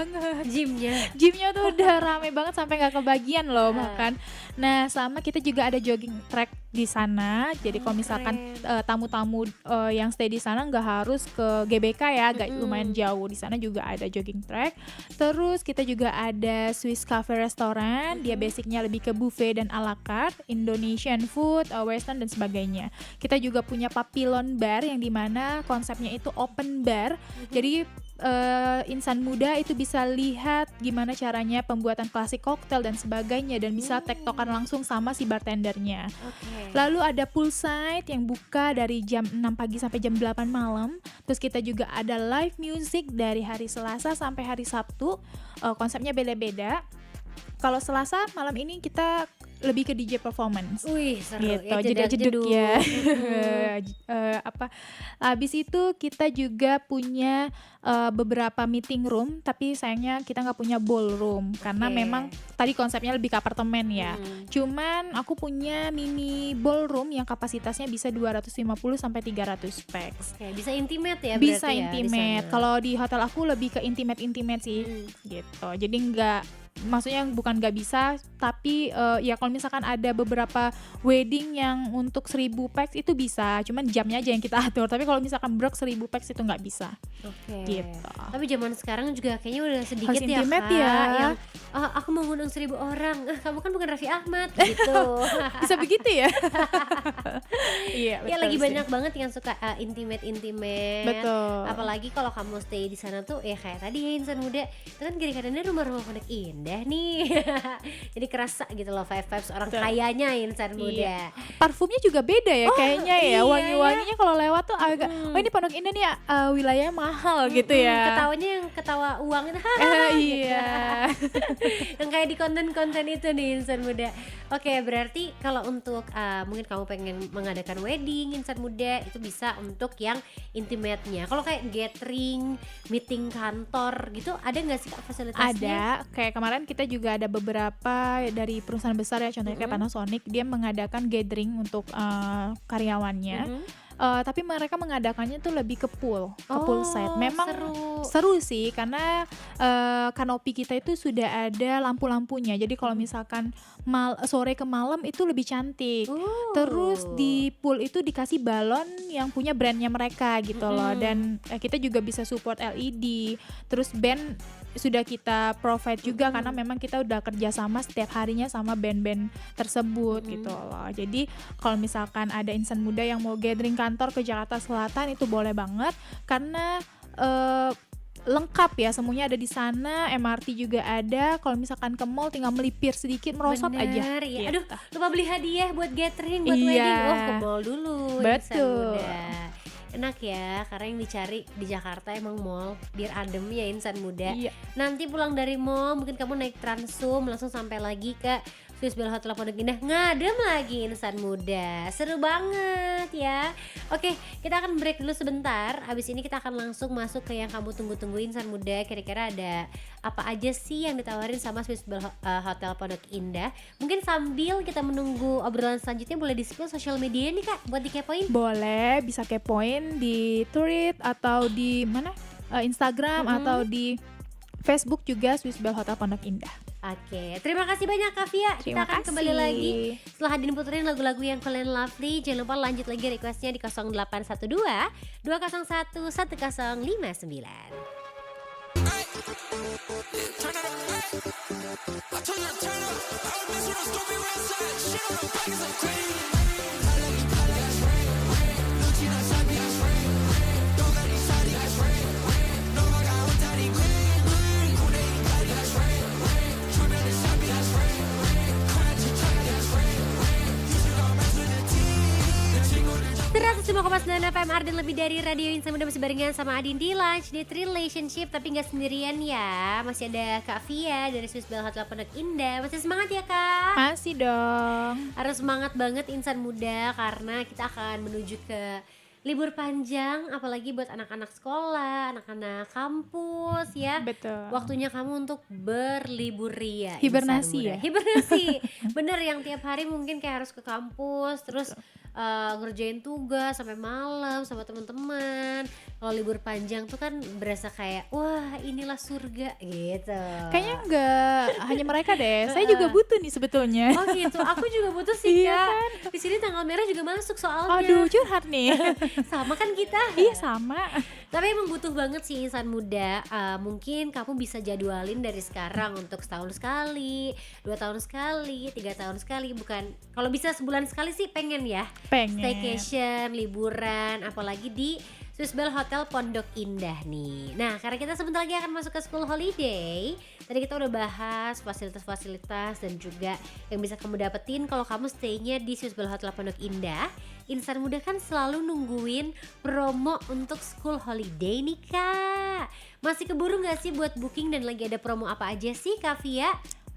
Gymnya tuh udah rame banget sampai nggak kebagian loh makan. Nah, sama kita juga ada jogging track di sana. Jadi kalau misalkan tamu-tamu yang stay di sana nggak harus ke GBK ya, agak lumayan jauh. Di sana juga ada jogging track. Terus kita juga ada Swiss Cafe Restaurant. Dia basicnya lebih ke buffet dan a la carte, Indonesian food, Western dan sebagainya. Kita juga punya Papillon Bar yang dimana konsepnya itu open bar. Jadi insan muda itu bisa lihat gimana caranya pembuatan klasik koktail dan sebagainya dan bisa tektokan langsung sama si bartendernya. Lalu ada poolside yang buka dari jam 6 pagi sampai jam 8 malam. Terus kita juga ada live music dari hari Selasa sampai hari Sabtu. Konsepnya beda-beda. Kalau Selasa malam ini kita lebih ke DJ performance. Wih, seru Gitu, ya, jeduk-jeduk ya. jedak-jeduk. Habis itu kita juga punya beberapa meeting room, tapi sayangnya kita nggak punya ballroom karena Oke. memang tadi konsepnya lebih ke apartemen ya. Cuman aku punya mini ballroom yang kapasitasnya bisa 250 sampai 300 pax. Oke, bisa intimate ya Bisa berarti ya di intimate. sana. Kalau di hotel aku lebih ke intimate sih, gitu. Jadi maksudnya bukan nggak bisa, tapi ya kalau misalkan ada beberapa wedding yang untuk 1000 pax itu bisa, cuman jamnya aja yang kita atur. Tapi kalau misalkan brok 1000 pax itu nggak bisa. Oke. Gitu. Tapi zaman sekarang juga kayaknya udah sedikit Harus ya intimate Kak ya. yang aku mau ngundang 1000 orang. Kamu kan bukan Raffi Ahmad gitu. Bisa begitu ya? Iya, Ya betul lagi sih. banyak banget yang suka intimate. Betul. Apalagi kalau kamu stay di sana tuh ya kayak tadi ya insan muda. Itu kan kiri kanannya rumah-rumah Pondok Indah Indah nih. Jadi kerasa gitu loh vibes orang kayanya Insan Muda. Parfumnya juga beda ya kayaknya ya. iya, Wangi-wanginya kalau lewat tuh agak oh ini Pondok Indah nih wilayahnya mahal gitu ya. Ketawanya yang ketawa uang itu. Iya. Yang kayak di konten-konten itu nih Insan Muda. Oke, berarti kalau untuk mungkin kamu pengen mengadakan wedding Insan Muda, itu bisa untuk yang intimate-nya. Kalau kayak gathering, meeting kantor gitu, ada nggak sih Kak fasilitasnya? Ada, kayak kemarin kita juga ada beberapa dari perusahaan besar ya, contohnya kayak Panasonic, dia mengadakan gathering untuk karyawannya. Tapi mereka mengadakannya tuh lebih ke poolside. Memang seru sih karena kanopi kita itu sudah ada lampu-lampunya. Jadi kalau misalkan sore ke malam itu lebih cantik. Terus di pool itu dikasih balon yang punya brandnya mereka gitu loh. Dan kita juga bisa support LED. Terus band sudah kita provide juga karena memang kita udah kerjasama setiap harinya sama band-band tersebut gitu loh. Jadi kalau misalkan ada Insan Muda yang mau gathering kantor ke Jakarta Selatan itu boleh banget karena lengkap ya, semuanya ada di sana. MRT juga ada. Kalau misalkan ke mall tinggal melipir sedikit merosot aja. Ya. Gitu. Aduh, lupa beli hadiah buat gathering, buat wedding. Oh, ke mall dulu. Betul. Insan Muda. Enak ya, karena yang dicari di Jakarta emang mall, biar adem ya Insan Muda. Iya. Nanti pulang dari mall mungkin kamu naik Transum langsung sampai lagi ke Swiss Bell Hotel Pondok Indah, ngadem lagi Insan Muda. Seru banget ya. Oke, kita akan break dulu sebentar. Habis ini kita akan langsung masuk ke yang kamu tunggu-tunggu Insan Muda. Kira-kira ada apa aja sih yang ditawarin sama Swiss Bell Hotel Pondok Indah? Mungkin sambil kita menunggu obrolan selanjutnya boleh di-spill sosial media nih Kak buat dikepoin. Boleh, bisa kepoin di Tweet atau di mana? Instagram atau di Facebook juga Swiss Bell Hotel Pondok Indah. Oke, terima kasih banyak Kak Via. Kita akan kembali lagi setelah Hadin puterin lagu-lagu yang kalian lovely. Jangan lupa lanjut lagi requestnya di 0812 201 1059. FM Arden lebih dari Radio Insan Muda, masih barengan sama Adin di Lunch Date Relationship, tapi nggak sendirian ya. Masih ada Kak Via dari Swiss Bell Hotel Pondok Indah. Masih semangat ya Kak? Masih dong. Harus semangat banget Insan Muda karena kita akan menuju ke libur panjang, apalagi buat anak-anak sekolah, anak-anak kampus ya. Betul. Waktunya kamu untuk berlibur ria. Hibernasi ya? Hibernasi. Bener, yang tiap hari mungkin kayak harus ke kampus, terus ngerjain tugas sampai malam sama teman-teman. Kalau libur panjang tuh kan berasa kayak wah inilah surga gitu. Kayaknya enggak hanya mereka deh. Saya juga butuh nih sebetulnya. Oh gitu, aku juga butuh sih Iya Kak. kan? Di sini tanggal merah juga masuk soalnya. Aduh, curhat nih. Sama kan kita. Iya sama. Tapi emang butuh banget sih Insan Muda. Mungkin kamu bisa jadwalin dari sekarang untuk setahun sekali, 2 tahun sekali, 3 tahun sekali. Bukan, kalau bisa sebulan sekali sih pengen ya. Pengen. Staycation, liburan, apalagi di Swiss Bell Hotel Pondok Indah nih. Nah, karena kita sebentar lagi akan masuk ke school holiday. Tadi kita udah bahas fasilitas-fasilitas dan juga yang bisa kamu dapetin kalau kamu stay-nya di Swiss Bell Hotel Pondok Indah. Insan Muda kan selalu nungguin promo untuk school holiday nih Kak. Masih keburu gak sih buat booking dan lagi ada promo apa aja sih Kak Via?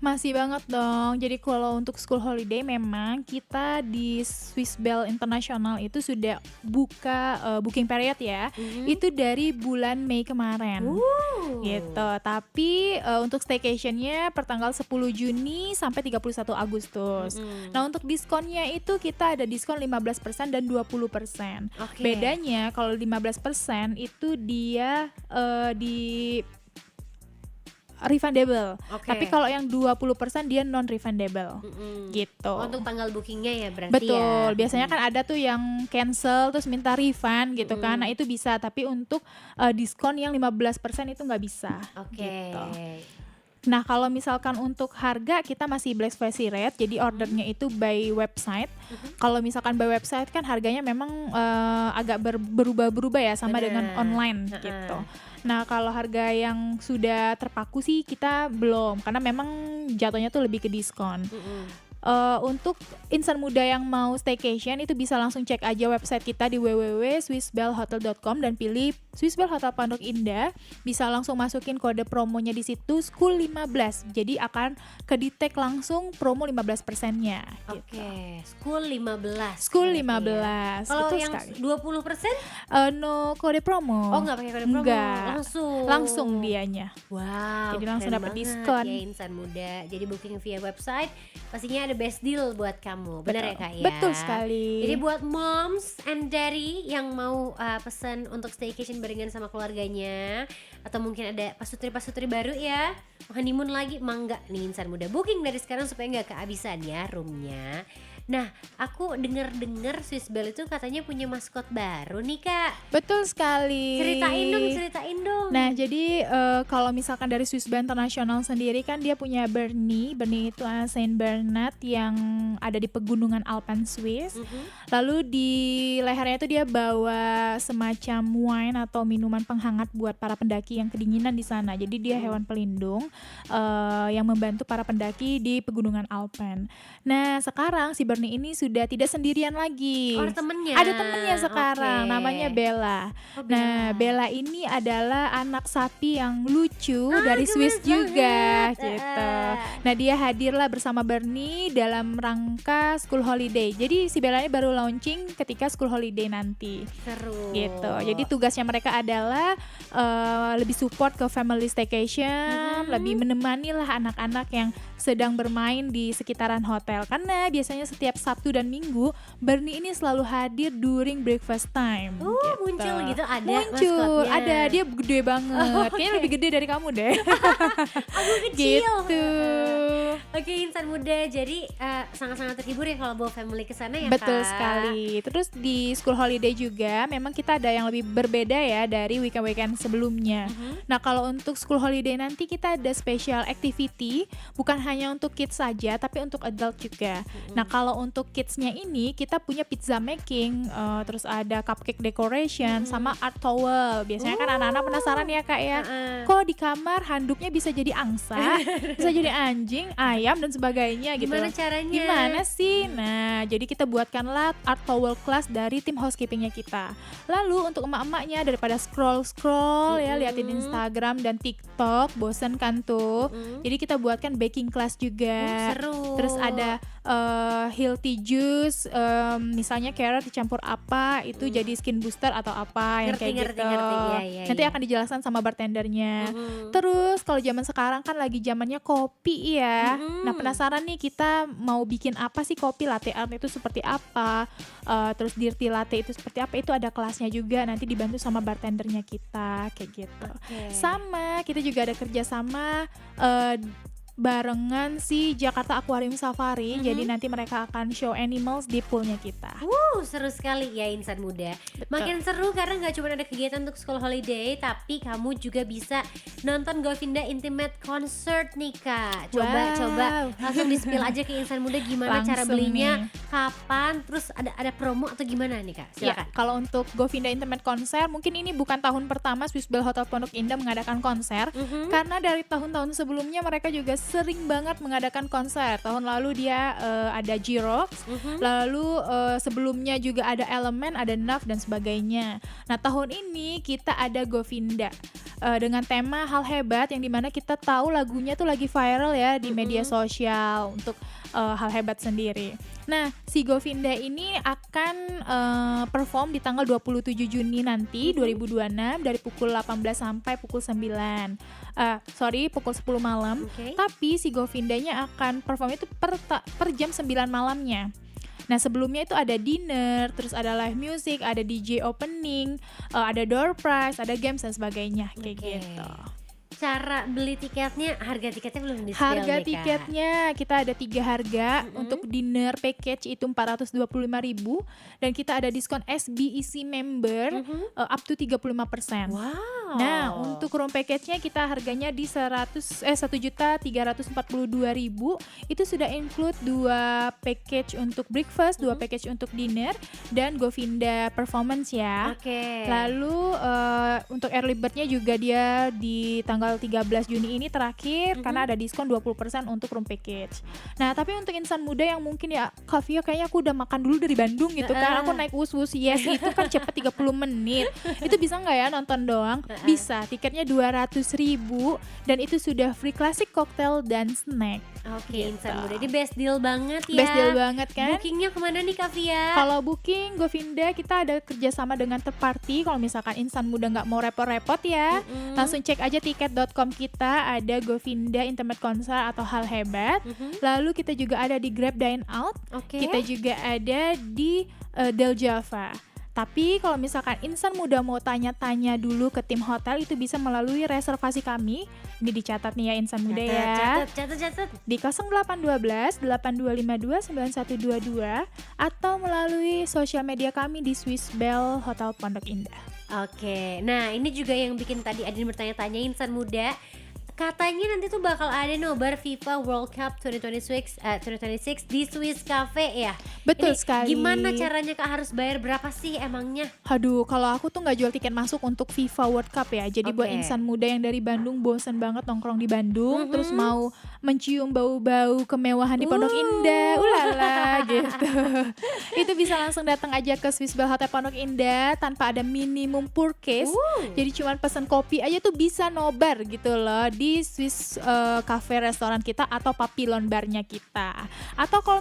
Masih banget dong. Jadi kalau untuk school holiday memang kita di Swiss Bell International itu sudah buka booking period ya. Itu dari bulan Mei kemarin. Gitu. Tapi untuk staycationnya pertanggal 10 Juni sampai 31 Agustus. Nah, untuk diskonnya itu kita ada diskon 15% dan 20%. Oke. Bedanya kalau 15% itu dia di refundable. Oke. Tapi kalau yang 20% dia non refundable. Gitu. Untuk tanggal bookingnya ya berarti Betul. ya. Biasanya kan ada tuh yang cancel terus minta refund gitu kan. Nah, itu bisa, tapi untuk diskon yang 15% itu nggak bisa. Oke. Gitu. Nah, kalau misalkan untuk harga kita masih Black Friday rate, jadi ordernya itu by website. Kalau misalkan by website kan harganya memang agak berubah-berubah ya, sama dengan Bener. online gitu. Nah, kalau harga yang sudah terpaku sih kita belum, karena memang jatuhnya tuh lebih ke diskon. Untuk insan muda yang mau staycation itu bisa langsung cek aja website kita di www.swissbellhotel.com dan pilih Swissbell Hotel Pondok Indah. Bisa langsung masukin kode promonya di situ School15. Jadi akan kedetek langsung promo 15%-nya gitu. Oke, School 15. School berarti ya. 15. Kalau Betul yang sekali. 20%? No kode promo. Oh, nggak pakai kode promo. Enggak. Langsung. Langsung dianya. Wow, Jadi langsung keren dapat banget diskon. ya insan muda. Jadi booking via website pastinya ada best deal buat kamu. Benar ya Kak ya? Betul sekali. Jadi buat moms and daddy yang mau pesan untuk staycation barengan sama keluarganya, atau mungkin ada pasutri-pasutri baru ya, honeymoon lagi, mangga nih insan muda, booking dari sekarang supaya nggak kehabisan ya roomnya. Nah, aku dengar Swissbell itu katanya punya maskot baru nih Kak. Betul sekali. Ceritain dong. Nah, jadi kalau misalkan dari Swissbell International sendiri kan dia punya Bernie. Bernie itu Saint Bernard yang ada di pegunungan Alpen Swiss. Lalu di lehernya itu dia bawa semacam wine atau minuman penghangat buat para pendaki yang kedinginan di sana. Jadi dia hewan pelindung yang membantu para pendaki di pegunungan Alpen. Nah, sekarang si Bernie ini sudah tidak sendirian lagi. Oh, ada temennya. Ada temennya sekarang, Oke. namanya Bella. Oh, Nah, Bella ini adalah anak sapi yang lucu dari Swiss juga gitu. Nah, dia hadirlah bersama Bernie dalam rangka school holiday. Jadi si Bella ini baru launching ketika school holiday nanti. Seru. Gitu. Jadi tugasnya mereka adalah lebih support ke family staycation, lebih menemani lah anak-anak yang sedang bermain di sekitaran hotel. Karena biasanya setiap Sabtu dan Minggu Bernie ini selalu hadir during breakfast time. Muncul gitu, ada Muncul, maskotnya. ada, dia gede banget. Kayaknya lebih gede dari kamu deh. Aku kecil. Gitu. Oke insan muda, jadi sangat-sangat terhibur ya kalau bawa family ke sana ya Betul Kak. sekali. Terus di school holiday juga memang kita ada yang lebih berbeda ya dari weekend-weekend sebelumnya. Nah, kalau untuk school holiday nanti kita ada special activity, bukan hanya untuk kids saja tapi untuk adult juga. Nah, kalau untuk kidsnya ini kita punya pizza making, terus ada cupcake decoration sama art towel. Biasanya kan anak-anak penasaran ya Kak ya, kok di kamar handuknya bisa jadi angsa, bisa jadi anjing, ayam dan sebagainya gitu. Gimana caranya? Gimana sih? Nah, jadi kita buatkanlah art towel class dari tim housekeepingnya kita. Lalu untuk emak-emaknya daripada scroll ya liatin Instagram dan TikTok, bosen kan tuh. Jadi kita buatkan baking class juga. Seru. Terus ada healthy juice, misalnya carrot dicampur apa itu jadi skin booster atau apa yang kayak gitu. Ngerti. Nanti akan dijelaskan sama bartendernya. Terus kalau zaman sekarang kan lagi zamannya kopi ya. Nah, penasaran nih kita mau bikin apa sih kopi, latte art itu seperti apa, terus dirty latte itu seperti apa, itu ada kelasnya juga, nanti dibantu sama bartendernya kita kayak gitu. Sama kita juga ada kerjasama barengan si Jakarta Aquarium Safari. Jadi nanti mereka akan show animals di poolnya kita. Seru sekali ya insan muda. Makin seru karena gak cuma ada kegiatan untuk school holiday, tapi kamu juga bisa nonton Govinda Intimate Concert nih Kak. Coba langsung di-spill aja ke insan muda gimana cara Langsung belinya, nih. kapan, terus ada promo atau gimana nih Kak? Ya, Silakan. kalau untuk Govinda Intimate Konser, mungkin ini bukan tahun pertama Swissbell Hotel Pondok Indah mengadakan konser, karena dari tahun-tahun sebelumnya mereka juga sering banget mengadakan konser. Tahun lalu dia ada G-Rocks, lalu sebelumnya juga ada Element, ada Nav dan sebagainya. Nah, tahun ini kita ada Govinda dengan tema hal hebat, yang dimana kita tahu lagunya tuh lagi viral ya di media sosial untuk hal hebat sendiri. Nah, si Govinda ini akan perform di tanggal 27 Juni nanti 2026 dari pukul 18 sampai pukul 9. Pukul 10 malam. Oke. Tapi si Govindanya akan perform itu per jam 9 malamnya. Nah, sebelumnya itu ada dinner, terus ada live music, ada DJ opening, ada door prize, ada games dan sebagainya kayak Oke. gitu. cara beli tiketnya, harga tiketnya belum di-spill Harga nih, Kak. tiketnya kita ada 3 harga. Untuk dinner package itu 425.000 dan kita ada diskon SBEC member up to 35%. Wow. Nah, untuk room package-nya kita harganya di 1.342.000. Itu sudah include 2 package untuk breakfast, 2 package untuk dinner dan Govinda performance ya. Oke. Lalu untuk early bird-nya juga dia di tanggal 13 Juni ini terakhir karena ada diskon 20% untuk room package. Nah, tapi untuk insan muda yang mungkin ya, Kak Via kayaknya aku udah makan dulu dari Bandung gitu kan. Aku naik wus-wus yes itu kan cepet 30 menit. Itu bisa nggak ya nonton doang? Bisa. Tiketnya 200.000 dan itu sudah free classic cocktail dan snack. Oke, insan muda. Ini best deal banget ya. Best deal banget kan? Bookingnya kemana nih, Kak Via? Kalau booking Govinda kita ada kerjasama dengan third party. Kalau misalkan insan muda nggak mau repot-repot ya, langsung cek aja tiket.com kita, ada Govinda Intimate Concert atau Hal Hebat. Lalu kita juga ada di Grab Dine Out. Oke. Kita juga ada di Del Java. Tapi kalau misalkan insan muda mau tanya-tanya dulu ke tim hotel, itu bisa melalui reservasi kami. Ini dicatat nih ya insan muda ya. Catat. Di 0812 8252 9122 atau melalui sosial media kami di Swiss Bell Hotel Pondok Indah. Oke, nah ini juga yang bikin tadi Adin bertanya-tanya insan muda. Katanya nanti tuh bakal ada nobar FIFA World Cup 2026 di Swiss Cafe ya. Betul Ini sekali. Gimana caranya Kak, harus bayar berapa sih emangnya? Aduh, kalau aku tuh nggak jual tiket masuk untuk FIFA World Cup ya. Jadi buat Oke. insan muda yang dari Bandung bosan banget nongkrong di Bandung, terus mau mencium bau-bau kemewahan di Pondok Indah, ulala gitu. Itu bisa langsung datang aja ke Swiss Bell Hotel Pondok Indah tanpa ada minimum purchase. Jadi cuman pesan kopi aja tuh bisa nobar gitu loh di Swiss Cafe restoran kita atau Papillon barnya kita. Atau kalau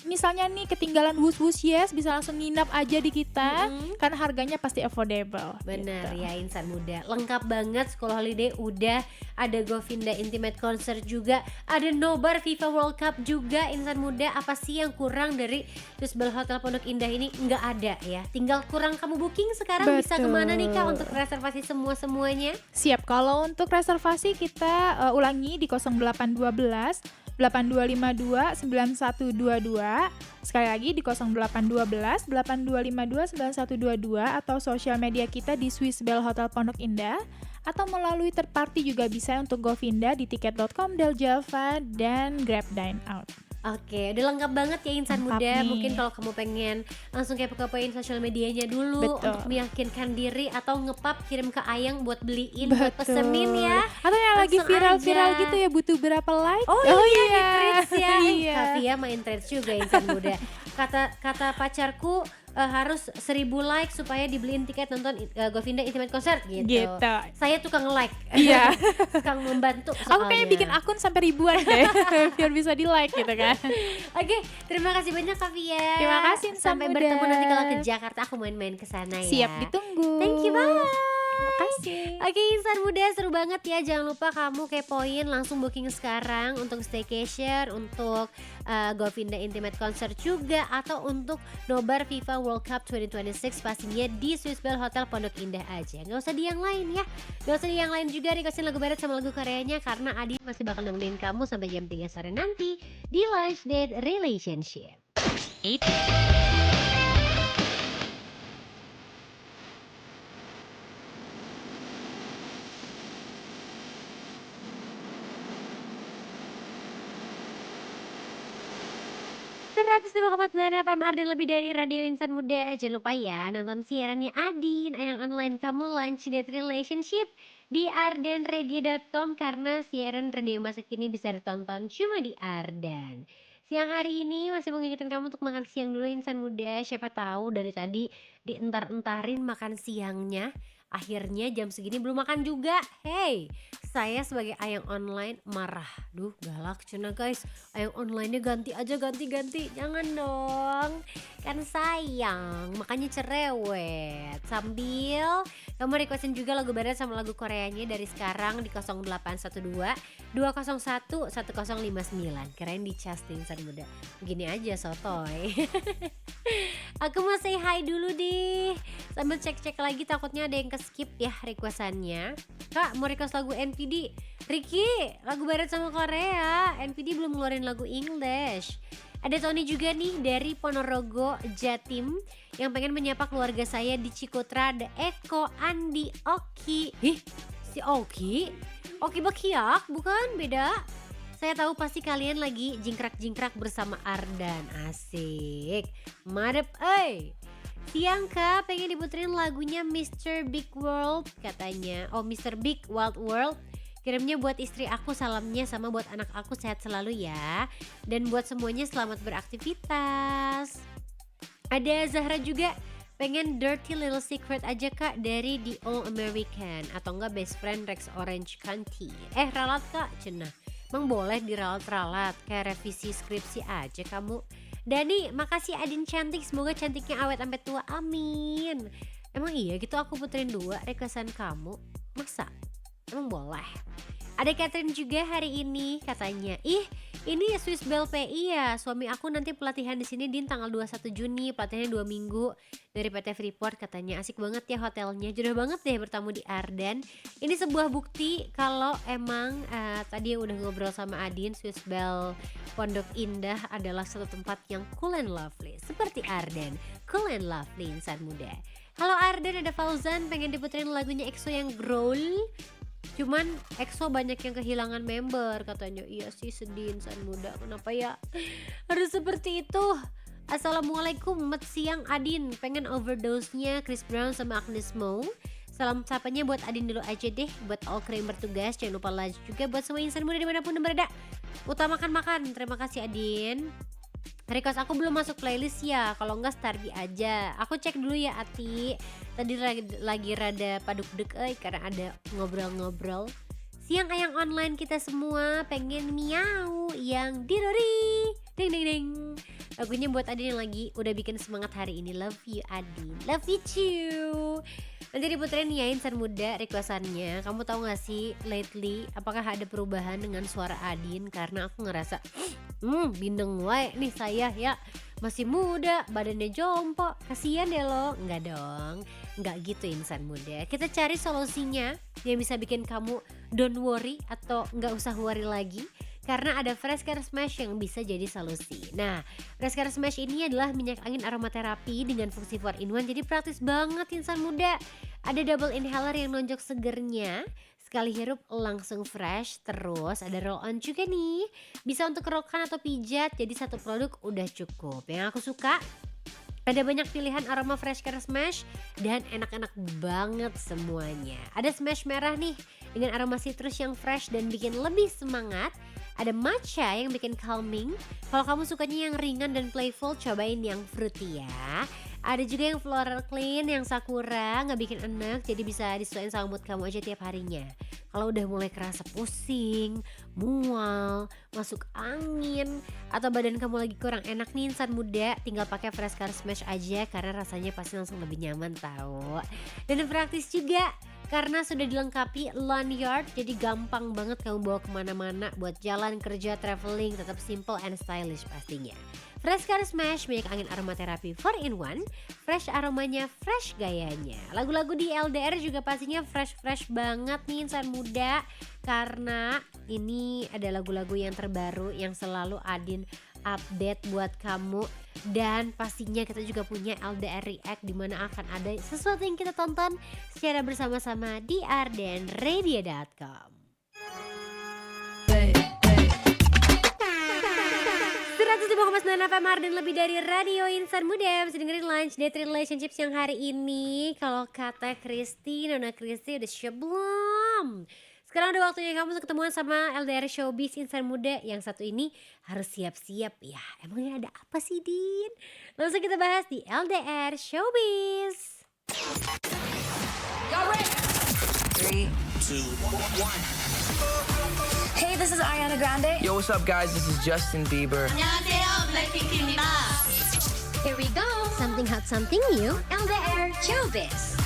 misalnya nih ketinggalan wus-wus yes, bisa langsung nginap aja di kita karena harganya pasti affordable. Bener gitu. ya insan muda, lengkap banget. Sekolah Holiday udah, ada Govinda Intimate Concert juga, ada nobar FIFA World Cup juga. Insan muda, apa sih yang kurang dari Swiss Bell Hotel Pondok Indah ini? Nggak ada ya, tinggal kurang kamu booking sekarang. Bisa Betul. kemana nih Kak untuk reservasi semuanya? Siap, kalau untuk reservasi kita ulangi di 0812 8252 9122. Sekali lagi di 0812 8252 9122 atau sosial media kita di Swiss Bell Hotel Pondok Indah atau melalui third party juga bisa untuk Govinda di tiket.com, Del Java dan Grab Dine Out. Oke, udah lengkap banget ya insan Lengkap muda. nih. Mungkin kalau kamu pengen langsung kepo-kepoin sosial medianya dulu. Betul. Untuk meyakinkan diri atau ngepap, kirim ke Ayang buat beliin, buat pesenin ya. Atau yang lagi Langsung viral-viral aja. gitu ya, butuh berapa like? Oh iya, di Threads ya. Iya. Kak Via main Threads juga insan muda. Kata pacarku harus 1000 like supaya dibeliin tiket nonton Govinda Intimate Concert gitu. Gitu. Saya tukang like. Iya. Tukang membantu Aku soalnya. kayaknya bikin akun sampai ribuan deh biar bisa di like gitu kan. Oke, terima kasih banyak Kak Via. Terima kasih, insan Sampai muda. bertemu nanti kalau ke Jakarta, aku main-main ke sana ya. Siap, ditunggu. Thank you banget. Terima kasih. Oke insan muda, seru banget ya. Jangan lupa kamu kepoin, langsung booking sekarang untuk staycation, untuk Govinda Intimate Concert juga, atau untuk nobar FIFA World Cup 2026 pastinya di Swiss Bell Hotel Pondok Indah aja. Gak usah di yang lain ya. Gak usah di yang lain juga, requestin lagu barat sama lagu Koreanya, karena Adi masih bakal nemenin kamu sampai jam 3 sore nanti di Live Date Relationship. Seratus 105,9 FM Arden, lebih dari radio insan muda. Jangan lupa ya nonton siarannya Adin, Ayang Online Kamu Lunch Date Relationship di ardenradio.com, karena siaran radio masa kini bisa ditonton cuma di Ardan. Siang hari ini masih mengingatkan kamu untuk makan siang dulu insan muda. Siapa tahu dari tadi dientar-entarin makan siangnya, akhirnya jam segini belum makan juga. Hey, saya sebagai Ayang Online marah. Duh, galak cina guys. Ayang Online-nya ganti aja, ganti. Jangan dong. Kan sayang, makanya cerewet. Sambil kamu requestin juga lagu barat sama lagu Koreanya dari sekarang di 0812 201 1059. Keren di Justin insan muda. Begini aja sotoy. Aku mau say hi dulu deh nih. Sambil cek-cek lagi takutnya ada yang ke-skip ya requestannya. Kak mau request lagu NPD. Ricky, lagu barat sama Korea. NPD belum ngeluarin lagu English. Ada Tony juga nih dari Ponorogo, Jatim, yang pengen menyapa keluarga saya di Cikotra. Ada Eko, Andi, Oki. Si Oki? Oki Bakiak? Bukan, beda. Saya tahu pasti kalian lagi jingkrak-jingkrak bersama Ardan. Asik. Madep, Siang Kak, pengen diputerin lagunya Mr. Big World katanya. Oh, Mr. Big Wild World. Kirimnya buat istri aku, salamnya sama buat anak aku, sehat selalu ya. Dan buat semuanya selamat beraktivitas. Ada Zahra juga, pengen Dirty Little Secret aja Kak dari The All American. Atau enggak Best Friend Rex Orange County. Ralat Kak, cenah. Emang boleh diralat-ralat, kayak revisi skripsi aja kamu. Dani, makasih Adin cantik, semoga cantiknya awet sampai tua, amin. Emang iya gitu aku puterin 2 requestan kamu? Masa? Emang boleh? Ada Catherine juga hari ini katanya, ini Swiss Bell PI ya, suami aku nanti pelatihan di sini di tanggal 21 Juni, pelatihannya 2 minggu dari PT Freeport katanya. Asik banget ya hotelnya, jodoh banget deh bertamu di Ardan. Ini sebuah bukti kalau emang tadi udah ngobrol sama Adin, Swiss Bell Pondok Indah adalah satu tempat yang cool and lovely, seperti Ardan, cool and lovely insan muda. Halo Ardan, ada Fauzan pengen diputerin lagunya EXO yang Growl. Cuman EXO banyak yang kehilangan member katanya. Iya sih sedih insan muda, kenapa ya harus seperti itu. Assalamualaikum, mat siang Adin, pengen overdose-nya Chris Brown sama Agnes Mo. Salam sapanya buat Adin dulu aja deh. Buat all kru yang bertugas jangan lupa lunch juga buat semua insan muda dimanapun berada. Utamakan makan, terima kasih Adin. Request aku belum masuk playlist ya, kalau enggak Starby aja. Aku cek dulu ya Ati. Tadi lagi rada paduk-duk karena ada ngobrol-ngobrol. Siang ayang online kita semua pengen miau yang didori. Ding ding ding. Lagunya buat Adin yang lagi udah bikin semangat hari ini. Love you Adin, love you too. Nanti diputerin ya insan muda requestannya. Kamu tahu gak sih lately apakah ada perubahan dengan suara Adin? Karena aku ngerasa bindeng wae nih saya ya, masih muda, badannya jompo, kasihan deh lo. Enggak dong, enggak gitu insan muda. Kita cari solusinya yang bisa bikin kamu don't worry atau enggak usah worry lagi. Karena ada Fresh Care Smash yang bisa jadi solusi. Nah, Fresh Care Smash ini adalah minyak angin aromaterapi dengan fungsi 4-in-1. Jadi praktis banget insan muda. Ada double inhaler yang nonjok segernya. Sekali hirup langsung fresh. Terus ada roll on juga nih. Bisa untuk kerokan atau pijat. Jadi satu produk udah cukup. Yang aku suka, ada banyak pilihan aroma Fresh Care Smash dan enak-enak banget semuanya. Ada smash merah nih dengan aroma citrus yang fresh dan bikin lebih semangat. Ada matcha yang bikin calming. Kalau kamu sukanya yang ringan dan playful, cobain yang fruity ya. Ada juga yang floral clean, yang sakura, nggak bikin enak, jadi bisa disesuaikan sama mood kamu aja tiap harinya. Kalau udah mulai kerasa pusing, mual, masuk angin, atau badan kamu lagi kurang enak nih insan muda, tinggal pakai Fresh Care Smash aja karena rasanya pasti langsung lebih nyaman tahu. Dan praktis juga karena sudah dilengkapi lanyard, jadi gampang banget kamu bawa kemana-mana buat jalan, kerja, traveling, tetap simple and stylish pastinya. Fresh Care Smash minyak angin aromaterapi 4-in-1, fresh aromanya, fresh gayanya. Lagu-lagu di LDR juga pastinya fresh banget nih insan muda, karena ini ada lagu-lagu yang terbaru yang selalu Adin update buat kamu. Dan pastinya kita juga punya LDR React, dimana akan ada sesuatu yang kita tonton secara bersama-sama di ardenradio.com. 105,9 FM Arden, lebih dari radio insan muda. Masih dengerin Lunch Date Relationships yang hari ini. Kalau kata Kristi, Nona Kristi udah siap belum? Sekarang udah waktunya kamu ketemuan sama LDR Showbiz insan muda. Yang satu ini harus siap-siap ya. Emangnya ada apa sih Din? Langsung kita bahas di LDR Showbiz. Y'all ready? 3, 2, 1. Hey, this is Ariana Grande. Yo, what's up, guys? This is Justin Bieber. 안녕하세요, 블랙핑크입니다. Here we go. Something hot, something new. LDR Showbiz.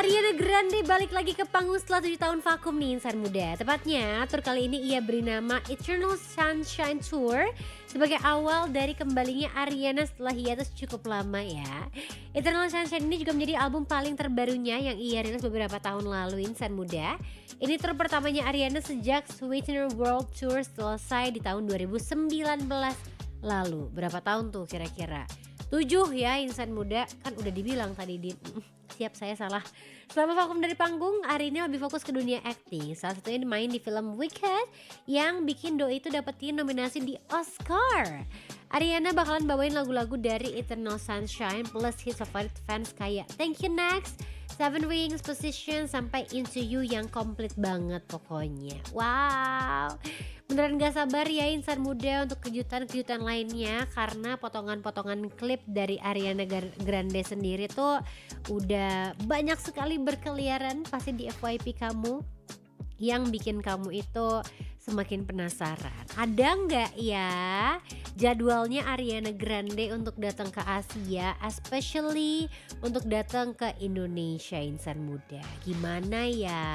Ariana Grande balik lagi ke panggung setelah 7 tahun vakum nih insan muda. Tepatnya tour kali ini ia beri nama Eternal Sunshine Tour sebagai awal dari kembalinya Ariana setelah hiatus cukup lama ya. Eternal Sunshine ini juga menjadi album paling terbarunya yang ia rilis beberapa tahun lalu insan muda. Ini tour pertamanya Ariana sejak Sweetener World Tour selesai di tahun 2019 lalu. Berapa tahun tuh kira-kira? 7 ya insan muda, kan udah dibilang tadi Din. Siap, saya salah. Selama vakum dari panggung, Ariana lebih fokus ke dunia acting. Salah satunya main di film Wicked yang bikin Doi itu dapetin nominasi di Oscar. Ariana bakalan bawain lagu-lagu dari Eternal Sunshine plus hits favorit fans kayak Thank You Next, Seven Rings, Position, sampai Into You yang komplit banget pokoknya. Wow, beneran gak sabar ya insan muda untuk kejutan-kejutan lainnya, karena potongan-potongan klip dari Ariana Grande sendiri tuh udah banyak sekali berkeliaran pasti di FYP kamu, yang bikin kamu itu semakin penasaran. Ada nggak ya jadwalnya Ariana Grande untuk datang ke Asia, especially untuk datang ke Indonesia insan muda? Gimana ya?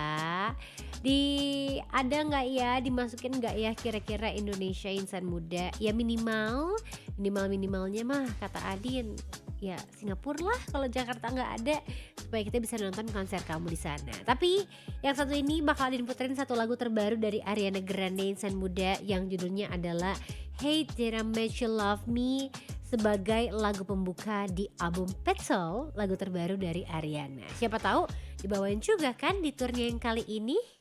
Ada nggak ya, dimasukin nggak ya kira-kira Indonesia insan muda? Ya minimalnya mah kata Adin ya Singapura lah kalau Jakarta nggak ada, supaya kita bisa nonton konser kamu di sana. Tapi yang satu ini bakal diputerin satu lagu terbaru dari Ariana Grande insan muda yang judulnya adalah Hey Did I Make You Love Me, sebagai lagu pembuka di album Petal, lagu terbaru dari Ariana. Siapa tahu dibawain juga kan di turnya yang kali ini.